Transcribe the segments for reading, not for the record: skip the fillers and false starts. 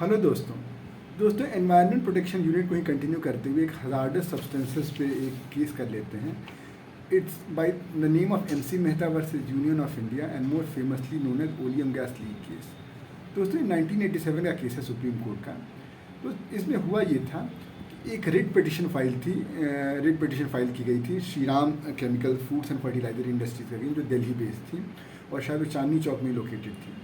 Hello दोस्तों environment protection unit को ही continue करते हुए एक हजार्डस सब्सटेंसेस पे एक केस कर लेते हैं। It's by the name of MC Mehta versus union of India and more famously known as oleum gas leak case. दोस्तों 1987 का केस है सुप्रीम कोर्ट का। तो इसमें हुआ ये था कि एक रिट पिटिशन फाइल की गई थी Shri Ram chemical foods and fertilizer industries against, जो दिल्ली बेस्ड थी और शायद वो चांदनी चौक में लोकेटेड थी।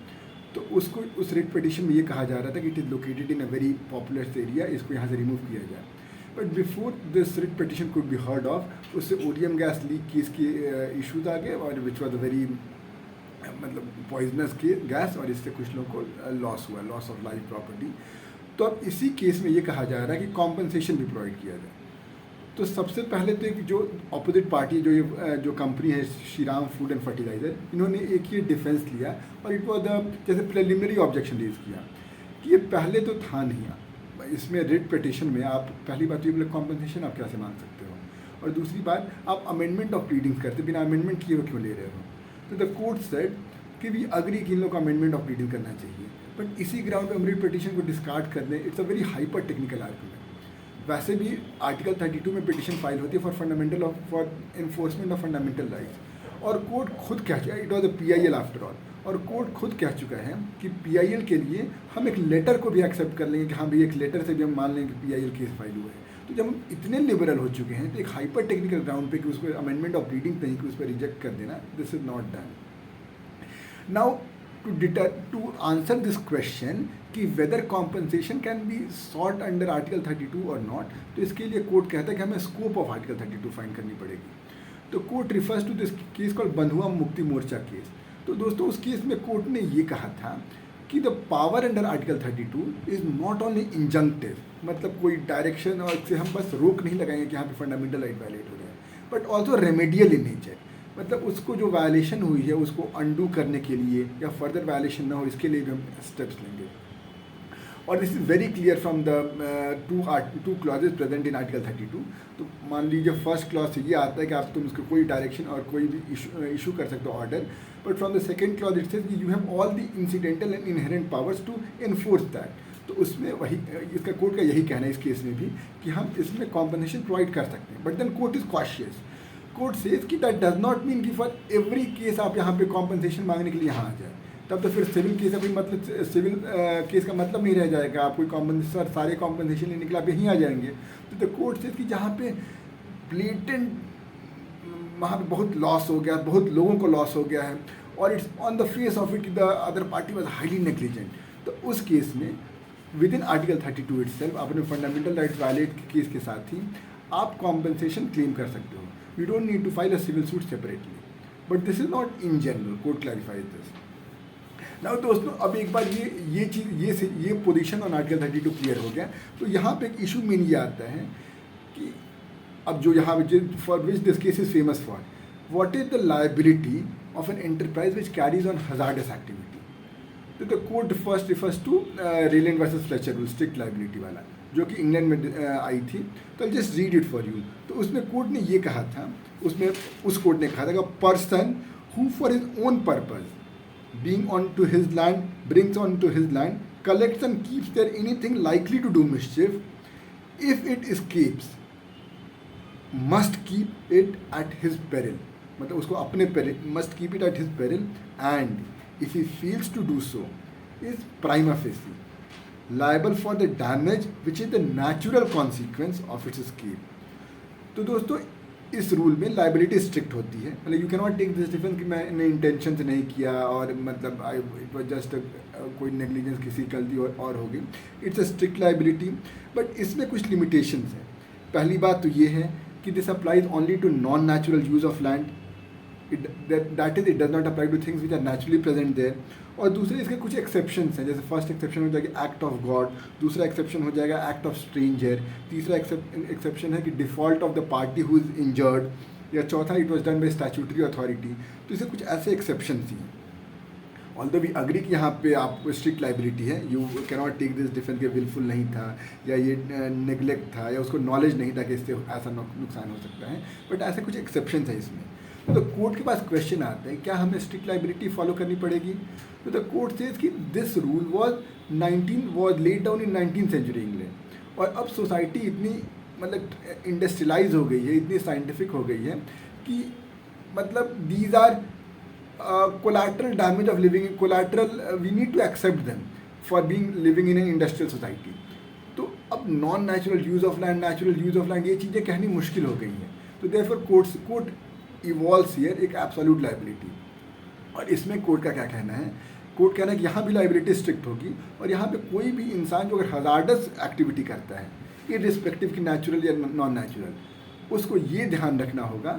तो उसको उस रिट पिटिशन में ये कहा जा रहा था कि it is located in a very popular area, इसको यहाँ से रिमूव किया जाए। But before this writ petition could be heard of, उससे ओडियम गैस लीक केस के इशूज़ आ गए और विच वॉज अ वेरी मतलब पॉइजनस के गैस, और इससे कुछ लोगों को लॉस हुआ, लॉस ऑफ लाइफ प्रॉपर्टी। तो अब इसी केस में ये कहा जा रहा है कि कॉम्पनसेशन भी प्रोवाइड किया जाए। तो सबसे पहले तो एक जो अपोजिट पार्टी जो कंपनी है Shri Ram food and fertiliser, इन्होंने एक ये डिफेंस लिया और इट वॉज जैसे प्रिलिमिनरी ऑब्जेक्शन रेज किया कि ये पहले तो था नहीं। इसमें रिट पिटिशन में आप पहली बात तो ये बोले कॉम्पनसेशन आप कैसे मांग सकते हो, और दूसरी बात आप अमेंडमेंट ऑफ प्लीडिंग्स करते बिना अमेंडमेंट किए हुए क्यों ले रहे हो। तो द कोर्ट सेड कि वी अग्री कि इन लोग को अमेंडमेंट ऑफ प्लीडिंग करना चाहिए, बट इसी ग्राउंड पर हम रिट पिटिशन को डिस्कार्ड कर दें, it's a very hyper technical argument. वैसे भी आर्टिकल 32 में पिटिशन फाइल होती है for enforcement of fundamental rights, और कोर्ट खुद कह चुका है, it was a PIL after all, और कोर्ट खुद कह चुका है कि PIL के लिए हम एक लेटर को भी एक्सेप्ट कर लेंगे कि हाँ भाई एक लेटर से भी हम मान लेंगे कि PIL केस फाइल हुआ है। तो जब हम इतने लिबरल हो चुके हैं तो एक हाइपर टेक्निकल ग्राउंड पे कि उसको अमेंडमेंट ऑफ रीडिंग नहीं कि उस पर रिजेक्ट कर देना, this is not done. Now to answer this question कि whether compensation can be sought under article 32 or not, तो इसके लिए कोर्ट कहता है कि हमें स्कोप ऑफ आर्टिकल 32 फाइंड करनी पड़ेगी। तो court refers to this case called Bandhua Mukti Morcha case. तो दोस्तों उस केस में कोर्ट ने ये कहा था कि the power under article 32 is not only injunctive, मतलब कोई डायरेक्शन और से हम बस रोक नहीं लगाएंगे कि यहाँ पे फंडामेंटल राइट वायलेट हो रहे हैं, but also remedial in nature, मतलब उसको जो वायलेशन हुई है उसको अंडू करने के लिए या फर्दर वायलेशन ना हो इसके लिए भी हम स्टेप्स लेंगे। और this is very clear from the two clauses present in article 32। तो मान लीजिए फर्स्ट क्लॉज से ये आता है कि आप तुम उसको कोई डायरेक्शन और कोई भी इशू कर सकते हो order, but from the second clause it says you have all the incidental and inherent powers to enforce that. तो उसमें वही इसका कोर्ट का यही कहना है इस केस में भी कि हम इसमें कॉम्पनसेशन प्रोवाइड कर सकते हैं, but then court is cautious. Court says कि दैट डज नॉट मीन कि फॉर एवरी केस आप यहाँ पे कॉम्पनसेशन मांगने के लिए यहाँ आ जाए, तब तो फिर सिविल केस का कोई मतलब सिविल केस का मतलब नहीं रह जाएगा। आप कोई कॉम्पनसेशन सारे कॉम्पनसेशन लेने के लिए आप यहीं आ जाएंगे। तो द कोर्ट सेज कि जहाँ पे ब्लेटेंट वहाँ पे बहुत लॉस हो गया, बहुत लोगों को लॉस हो गया है और it's on the face of it the other party was highly negligent, तो उस केस में विद इन आर्टिकल 32 इटसेल्फ अपने फंडामेंटल राइट्स वायलेट केस के साथ ही आप कॉम्पनसेशन क्लेम कर सकते हो। You don't need to file a civil suit separately, but this is not in general. Court clarifies this. Now दोस्तों अब एक बार ये चीज़ ये पोजीशन ऑन आर्टिकल 32 क्लियर हो गया, तो यहाँ पे एक इशू मेन ये आता है कि अब जो यहाँ for which this case is famous for, what is the liability of an enterprise which carries on hazardous activity. तो the court first refers to Rylands versus Fletcher rule, strict liability वाला, जो कि इंग्लैंड में आई थी। तो just read it for you. तो उसमें कोर्ट ने ये कहा था, उस कोर्ट ने कहा था कि person who for his own purpose being on to his land, brings on to his land, collects and keeps there anything likely to do mischief, if it escapes, must keep it at his peril, मतलब उसको अपने peril, must keep it at his peril, and if he fails to do so, is prima facie liable for the damage which is the natural consequence of its escape। तो दोस्तों इस rule में liability strict होती है, मतलब you can not take this defence कि मैंने intention से नहीं किया और मतलब इट वाज जस्ट कोई नेग्लिजेंस किसी गलती और होगी। It's a strict liability, but इसमें कुछ लिमिटेशंस हैं। पहली बात तो ये है कि this applies only to non natural use of land, that is it does not apply to things which are naturally present there. और दूसरे इसके कुछ एक्सेप्शंस हैं, जैसे फर्स्ट एक्सेप्शन हो जाएगा एक्ट ऑफ गॉड, दूसरा एक्सेप्शन हो जाएगा एक्ट ऑफ स्ट्रेंजर, तीसरा एक्सेप्शन है कि default of the party who is injured, या चौथा it was done by statutory authority. तो इसे कुछ ऐसे एक्सेप्शंस ही हैं। ऑल्दो वी अग्री कि यहाँ पे आपको स्ट्रिक्ट लाइबिलिटी है, you can not take this defence के विलफुल नहीं था या ये नेग्लेक्ट था या उसको नॉलेज नहीं था कि इससे ऐसा नुकसान हो सकता है, बट ऐसे कुछ एक्सेप्शंस हैं इसमें। तो कोर्ट के पास क्वेश्चन आते हैं क्या हमें स्ट्रिक्ट लाइबिलिटी फॉलो करनी पड़ेगी। तो द कोर्ट सेज कि this rule was 19 was laid down in 19th century England. और अब सोसाइटी इतनी मतलब इंडस्ट्रियलाइज हो गई है, इतनी साइंटिफिक हो गई है कि मतलब these are collateral damage of living, collateral we need to accept them for being living in an industrial society. तो अब non natural use of land, natural use of land, ये चीज़ें कहनी मुश्किल हो गई हैं। तो देयरफॉर कोर्ट इवॉल्व्स हियर एक एब्सोल्यूट लायबिलिटी। और इसमें कोर्ट का क्या कहना है? कोर्ट कहना है कि यहाँ भी लायबिलिटी स्ट्रिक्ट होगी और यहाँ पे कोई भी इंसान जो अगर हजार्डस एक्टिविटी करता है, इररिस्पेक्टिव कि नेचुरल या नॉन नेचुरल, उसको ये ध्यान रखना होगा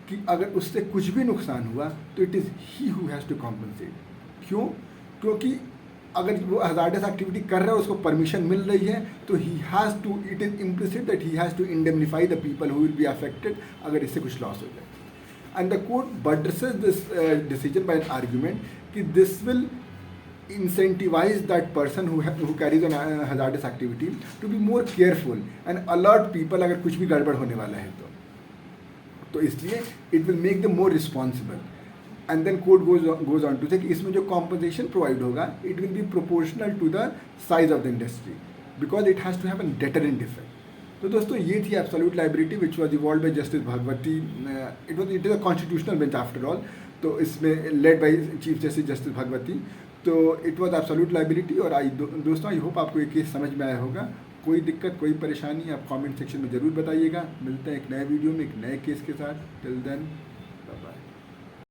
कि अगर उससे कुछ भी नुकसान हुआ तो it is he who has to compensate. क्यों? क्योंकि अगर वो हजार्डस एक्टिविटी कर रहा है, उसको परमिशन मिल रही है, तो he has to, it is implicit that he has to indemnify the people who will be affected अगर इससे कुछ लॉस हो जाए। And the court buttresses this decision by an argument that this will incentivize that person who carries on hazardous activity to be more careful and alert people अगर कुछ भी गड़बड़ होने वाला है तो इसलिए it will make them more responsible। And then court goes on to say कि इसमें जो compensation provide होगा it will be proportional to the size of the industry because it has to have a deterrent effect। तो दोस्तों ये थी absolute liability which was evolve by justice Bhagwati. It is a constitutional bench after all, तो इसमें led by chief justice justice Bhagwati. तो it was absolute liability. और दोस्तों I hope आपको ये केस समझ में आया होगा। कोई दिक्कत, कोई परेशानी आप कमेंट सेक्शन में ज़रूर बताइएगा। मिलते हैं एक नए वीडियो में एक नए केस के साथ। Till then